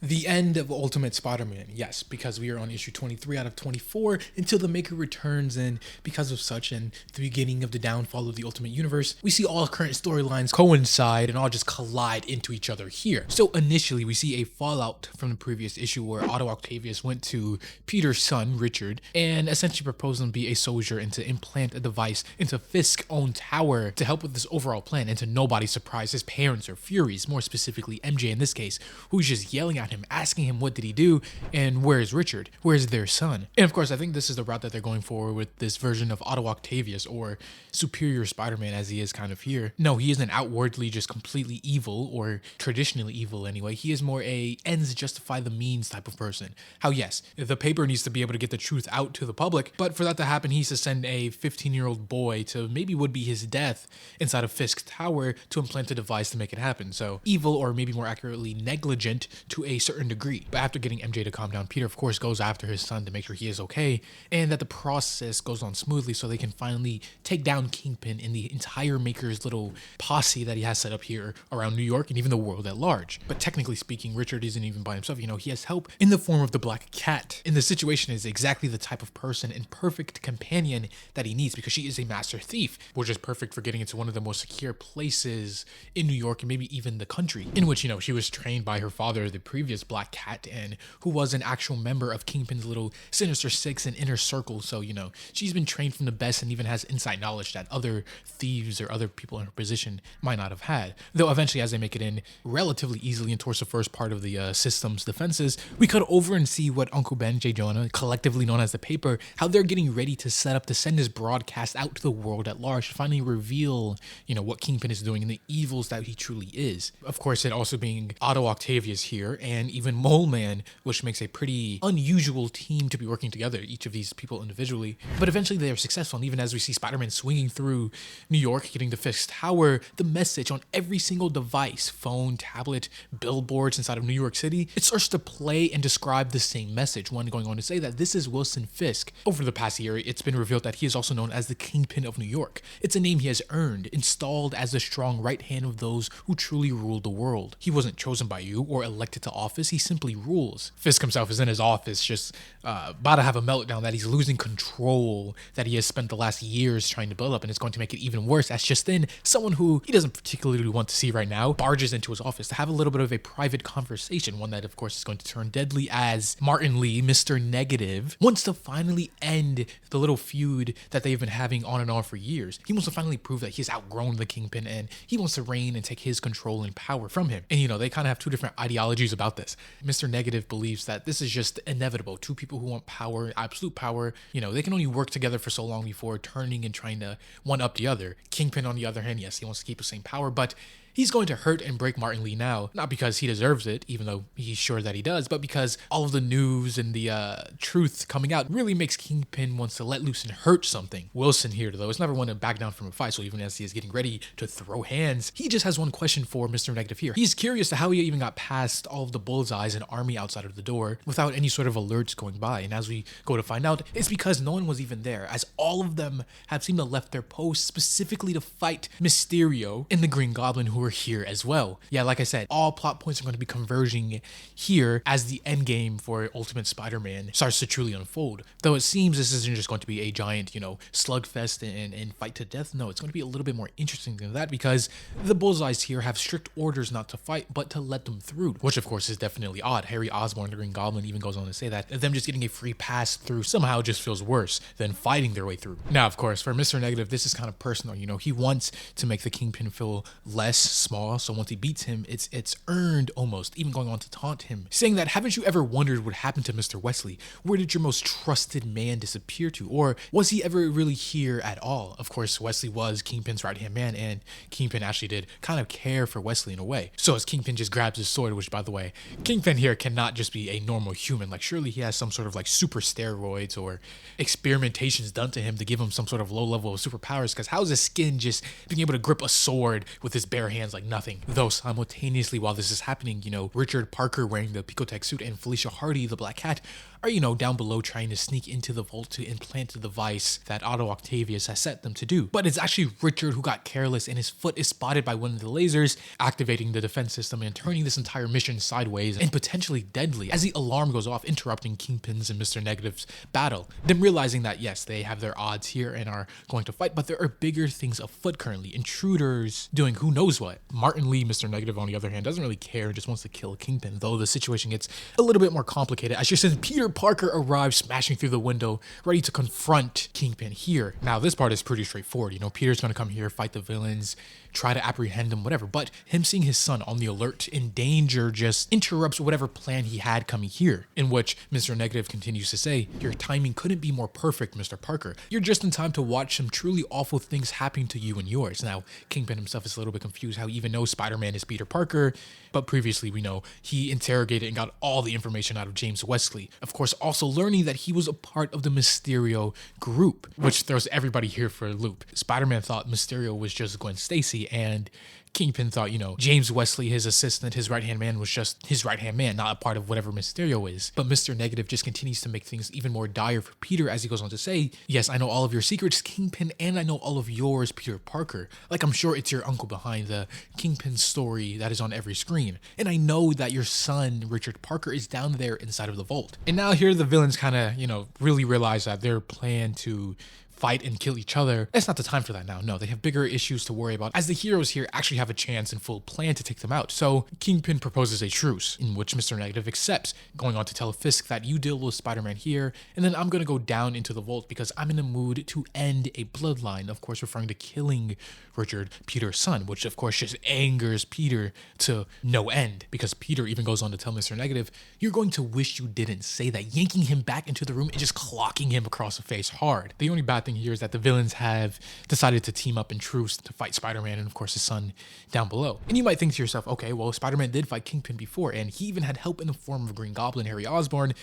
The end of Ultimate Spider-Man, yes, because we are on issue 23 out of 24 until the Maker returns, and because of such and the beginning of the downfall of the Ultimate Universe, we see all current storylines coincide and all just collide into each other here. So initially we see a fallout from the previous issue where Otto Octavius went to Peter's son, Richard, and essentially proposed him to be a soldier and to implant a device into Fisk's own tower to help with this overall plan, and to nobody's surprise, his parents are furious, more specifically MJ in this case, who's just yelling at him, asking him what did he do and where's Richard, where's their son. And of course I think this is the route that they're going for with this version of Otto Octavius, or Superior Spider-Man as he is kind of here. No, he isn't outwardly just completely evil, or traditionally evil anyway. He is more a ends justify the means type of person. How yes, the paper needs to be able to get the truth out to the public, but for that to happen he needs to send a 15-year-old boy to maybe would be his death inside of Fisk's tower to implant a device to make it happen. So evil, or maybe more accurately negligent to a certain degree. But after getting MJ to calm down, Peter of course goes after his son to make sure he is okay and that the process goes on smoothly so they can finally take down Kingpin and the entire Maker's little posse that he has set up here around New York and even the world at large. But technically speaking, Richard isn't even by himself. You know, he has help in the form of the Black Cat. And the situation is exactly the type of person and perfect companion that he needs, because she is a master thief, which is perfect for getting into one of the most secure places in New York and maybe even the country, in which, you know, she was trained by her father, the previous Black Cat, and who was an actual member of Kingpin's little Sinister Six and Inner Circle. So, you know, she's been trained from the best and even has inside knowledge that other thieves or other people in her position might not have had. Though eventually, as they make it in relatively easily and towards the first part of the system's defenses, we cut over and see what Uncle Ben, J. Jonah, collectively known as the Paper, how they're getting ready to set up to send this broadcast out to the world at large to finally reveal, you know, what Kingpin is doing and the evils that he truly is. Of course, it also being Otto Octavius here and even Mole Man, which makes a pretty unusual team to be working together, each of these people individually. But eventually they are successful, and even as we see Spider-Man swinging through New York, getting to Fisk's tower, the message on every single device, phone, tablet, billboards inside of New York City, it starts to play and describe the same message, one going on to say that this is Wilson Fisk. Over the past year, it's been revealed that he is also known as the Kingpin of New York. It's a name he has earned, installed as the strong right hand of those who truly rule the world. He wasn't chosen by you or elected to office, he simply rules. Fisk himself is in his office just about to have a meltdown that he's losing control that he has spent the last years trying to build up, and it's going to make it even worse as just then someone who he doesn't particularly want to see right now barges into his office to have a little bit of a private conversation, one that of course is going to turn deadly as Martin Lee, Mr. Negative, wants to finally end the little feud that they've been having on and on for years. He wants to finally prove that he's outgrown the Kingpin and he wants to reign and take his control and power from him. And you know, they kind of have two different ideologies about this. Mr. Negative believes that this is just inevitable. Two people who want power, absolute power, you know, they can only work together for so long before turning and trying to one up the other. Kingpin, on the other hand, yes, he wants to keep the same power, but he's going to hurt and break Martin Lee now, not because he deserves it, even though he's sure that he does, but because all of the news and the truth coming out really makes Kingpin wants to let loose and hurt something. Wilson here, though, is never one to back down from a fight, so even as he is getting ready to throw hands, he just has one question for Mr. Negative here. He's curious to how he even got past all of the bullseyes and army outside of the door without any sort of alerts going by, and as we go to find out, it's because no one was even there, as all of them have seemed to have left their posts specifically to fight Mysterio and the Green Goblin, who are here as well. Yeah, like I said, all plot points are going to be converging here as the end game for Ultimate Spider-Man starts to truly unfold. Though it seems this isn't just going to be a giant, you know, slugfest and fight to death. No, it's going to be a little bit more interesting than that, because the bullseyes here have strict orders not to fight, but to let them through, which of course is definitely odd. Harry Osborn, the Green Goblin, even goes on to say that them just getting a free pass through somehow just feels worse than fighting their way through. Now, of course, for Mr. Negative, this is kind of personal. You know, he wants to make the Kingpin feel less small, so once he beats him, it's earned almost, even going on to taunt him, saying that, haven't you ever wondered what happened to Mr. Wesley? Where did your most trusted man disappear to? Or was he ever really here at all? Of course, Wesley was Kingpin's right-hand man, and Kingpin actually did kind of care for Wesley in a way. So as Kingpin just grabs his sword, which by the way, Kingpin here cannot just be a normal human, like surely he has some sort of like super steroids or experimentations done to him to give him some sort of low level of superpowers, because how's his skin just being able to grip a sword with his bare hands like nothing? Though simultaneously while this is happening, you know, Richard Parker wearing the Picotech suit and Felicia Hardy, the Black Cat, are, down below trying to sneak into the vault to implant the device that Otto Octavius has set them to do. But it's actually Richard who got careless, and his foot is spotted by one of the lasers, activating the defense system and turning this entire mission sideways and potentially deadly as the alarm goes off, interrupting Kingpin's and Mr. Negative's battle. Them realizing that yes, they have their odds here and are going to fight, but there are bigger things afoot currently. Intruders doing who knows what. Martin Lee, Mr. Negative, on the other hand, doesn't really care and just wants to kill Kingpin, though the situation gets a little bit more complicated as just as Peter Parker arrives smashing through the window, ready to confront Kingpin here. Now, this part is pretty straightforward. Peter's going to come here, fight the villains, try to apprehend them, whatever. But him seeing his son on the alert, in danger, just interrupts whatever plan he had coming here, in which Mr. Negative continues to say, "Your timing couldn't be more perfect, Mr. Parker. You're just in time to watch some truly awful things happening to you and yours." Now, Kingpin himself is a little bit confused how he even knows Spider-Man is Peter Parker, but previously we know he interrogated and got all the information out of James Wesley. Of course, also learning that he was a part of the Mysterio group, which throws everybody here for a loop. Spider-Man thought Mysterio was just Gwen Stacy, and Kingpin thought, James Wesley, his assistant, his right-hand man, was just his right-hand man, not a part of whatever Mysterio is. But Mr. Negative just continues to make things even more dire for Peter as he goes on to say, "Yes, I know all of your secrets, Kingpin, and I know all of yours, Peter Parker. Like, I'm sure it's your uncle behind the Kingpin story that is on every screen. And I know that your son, Richard Parker, is down there inside of the vault." And now here the villains kind of, really realize that their plan to fight and kill each other, it's not the time for that now. No, they have bigger issues to worry about, as the heroes here actually have a chance and full plan to take them out. So Kingpin proposes a truce, in which Mr. Negative accepts, going on to tell Fisk that you deal with Spider-Man here, and then I'm going to go down into the vault because I'm in the mood to end a bloodline, of course referring to killing Richard, Peter's son, which of course just angers Peter to no end, because Peter even goes on to tell Mr. Negative, "You're going to wish you didn't say that," yanking him back into the room and just clocking him across the face hard. The only bad thing here is that the villains have decided to team up in truce to fight Spider-Man and of course his son down below. And you might think to yourself, okay, well, Spider-Man did fight Kingpin before, and he even had help in the form of Green Goblin, Harry Osborn.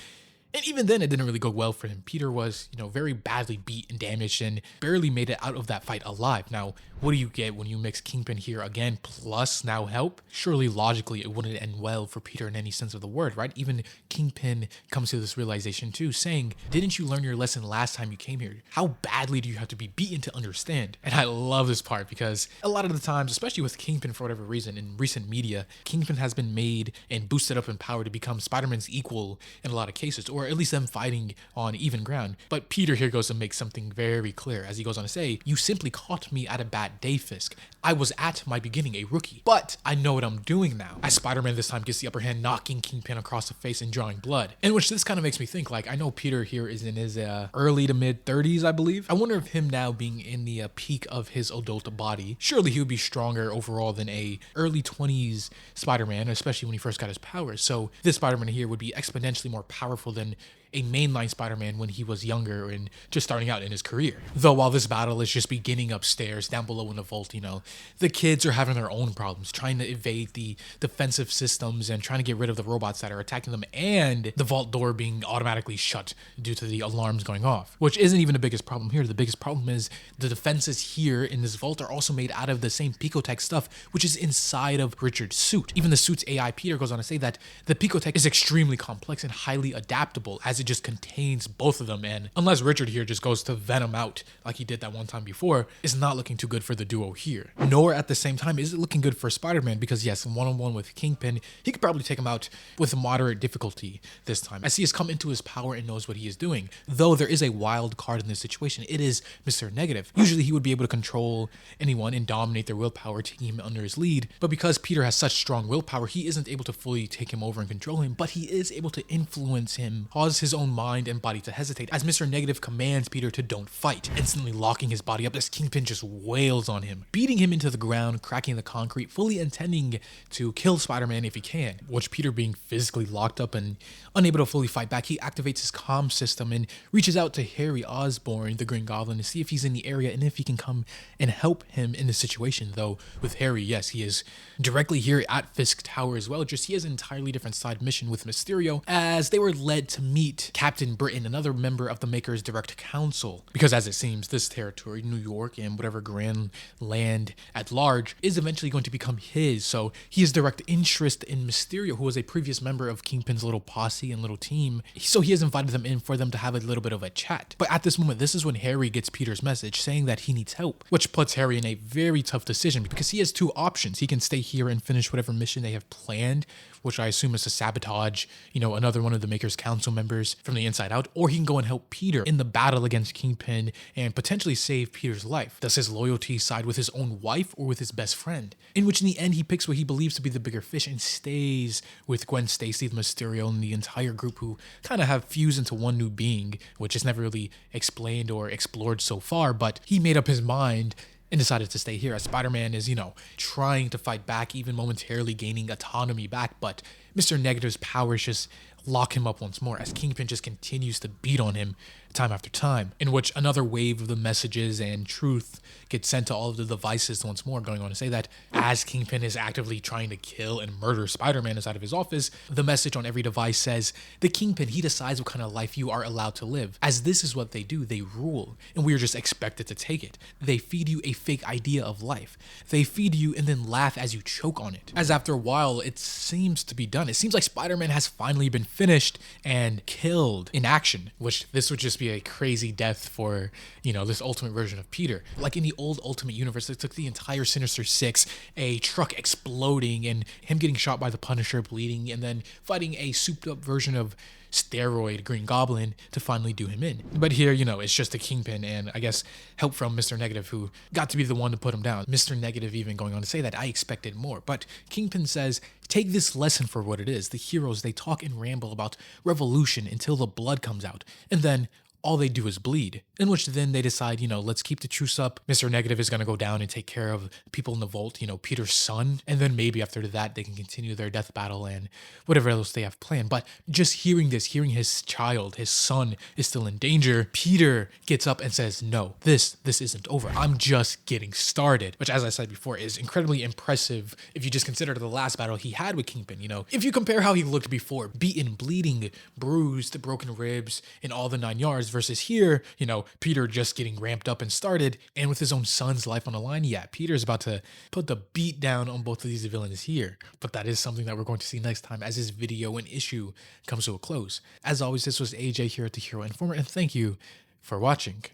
And even then, it didn't really go well for him. Peter was, very badly beat and damaged and barely made it out of that fight alive. Now, what do you get when you mix Kingpin here again, plus now help? Surely, logically, it wouldn't end well for Peter in any sense of the word, right? Even Kingpin comes to this realization too, saying, "Didn't you learn your lesson last time you came here? How badly do you have to be beaten to understand?" And I love this part because a lot of the times, especially with Kingpin for whatever reason, in recent media, Kingpin has been made and boosted up in power to become Spider-Man's equal in a lot of cases, or at least them fighting on even ground. But Peter here goes to make something very clear as he goes on to say, "You simply caught me at a bad day, Fisk. I was at my beginning a rookie, but I know what I'm doing now." As Spider-Man this time gets the upper hand, knocking Kingpin across the face and drawing blood. In which this kind of makes me think, I know Peter here is in his early to mid 30s, I believe. I wonder if him now being in the peak of his adult body, surely he would be stronger overall than a early 20s Spider-Man, especially when he first got his powers. So this Spider-Man here would be exponentially more powerful than a mainline Spider-Man when he was younger and just starting out in his career. Though while this battle is just beginning upstairs, down below in the vault, the kids are having their own problems, trying to evade the defensive systems and trying to get rid of the robots that are attacking them, and the vault door being automatically shut due to the alarms going off, which isn't even the biggest problem here. The biggest problem is the defenses here in this vault are also made out of the same Picotech stuff, which is inside of Richard's suit. Even the suit's AI, Peter, goes on to say that the Picotech is extremely complex and highly adaptable, as it just contains both of them, and unless Richard here just goes to Venom out like he did that one time before, it's not looking too good for the duo here. Nor at the same time is it looking good for Spider-Man, because yes, one-on-one with Kingpin, he could probably take him out with moderate difficulty this time, as he has come into his power and knows what he is doing. Though there is a wild card in this situation, it is Mr. Negative. Usually he would be able to control anyone and dominate their willpower, taking him under his lead, but because Peter has such strong willpower, he isn't able to fully take him over and control him, but he is able to influence him, cause his own mind and body to hesitate, as Mr. Negative commands Peter to don't fight, instantly locking his body up as Kingpin just wails on him, beating him into the ground, cracking the concrete, fully intending to kill Spider-Man if he can, which Peter, being physically locked up and unable to fully fight back, he activates his comm system and reaches out to Harry Osborn, the Green Goblin, to see if he's in the area and if he can come and help him in the situation. Though with Harry, yes, he is directly here at Fisk Tower as well, just he has an entirely different side mission with Mysterio, as they were led to meet meet Captain Britain, another member of the Maker's direct council, because as it seems, this territory, New York and whatever grand land at large, is eventually going to become his. So he has direct interest in Mysterio, who was a previous member of Kingpin's little posse and little team. So he has invited them in for them to have a little bit of a chat. But at this moment, this is when Harry gets Peter's message saying that he needs help, which puts Harry in a very tough decision because he has two options. He can stay here and finish whatever mission they have planned, which I assume is to sabotage, another one of the Maker's council members from the inside out, or he can go and help Peter in the battle against Kingpin and potentially save Peter's life. Does his loyalty side with his own wife or with his best friend? In which in the end, he picks what he believes to be the bigger fish and stays with Gwen Stacy, the Mysterio, and the entire group who kind of have fused into one new being, which is never really explained or explored so far, but he made up his mind and decided to stay here as Spider-Man is, trying to fight back, even momentarily gaining autonomy back, but Mr. Negative's powers just lock him up once more as Kingpin just continues to beat on him time after time, in which another wave of the messages and truth gets sent to all of the devices once more, going on to say that as Kingpin is actively trying to kill and murder Spider-Man inside of his office, the message on every device says, the Kingpin, he decides what kind of life you are allowed to live. As this is what they do, they rule, and we are just expected to take it. They feed you a fake idea of life. They feed you and then laugh as you choke on it. As after a while, it seems to be done. It seems like Spider-Man has finally been finished and killed in action, which this would just be a crazy death for, this ultimate version of Peter. Like in the old Ultimate Universe, it took the entire Sinister Six, a truck exploding and him getting shot by the Punisher, bleeding, and then fighting a souped up version of steroid Green Goblin to finally do him in. But here, it's just a Kingpin and I guess help from Mr. Negative, who got to be the one to put him down. Mr. Negative even going on to say that I expected more. But Kingpin says, take this lesson for what it is. The heroes, they talk and ramble about revolution until the blood comes out. And then all they do is bleed, in which then they decide, let's keep the truce up. Mr. Negative is going to go down and take care of people in the vault, Peter's son. And then maybe after that, they can continue their death battle and whatever else they have planned. But just hearing this, hearing his child, his son is still in danger, Peter gets up and says, no, this isn't over. I'm just getting started, which as I said before is incredibly impressive if you just consider the last battle he had with Kingpin. If you compare how he looked before, beaten, bleeding, bruised, broken ribs, and all the 9 yards, versus here, Peter just getting ramped up and started, and with his own son's life on the line, yeah, Peter's about to put the beat down on both of these villains here. But that is something that we're going to see next time as this video and issue comes to a close. As always, this was AJ here at The Hero Informer, and thank you for watching.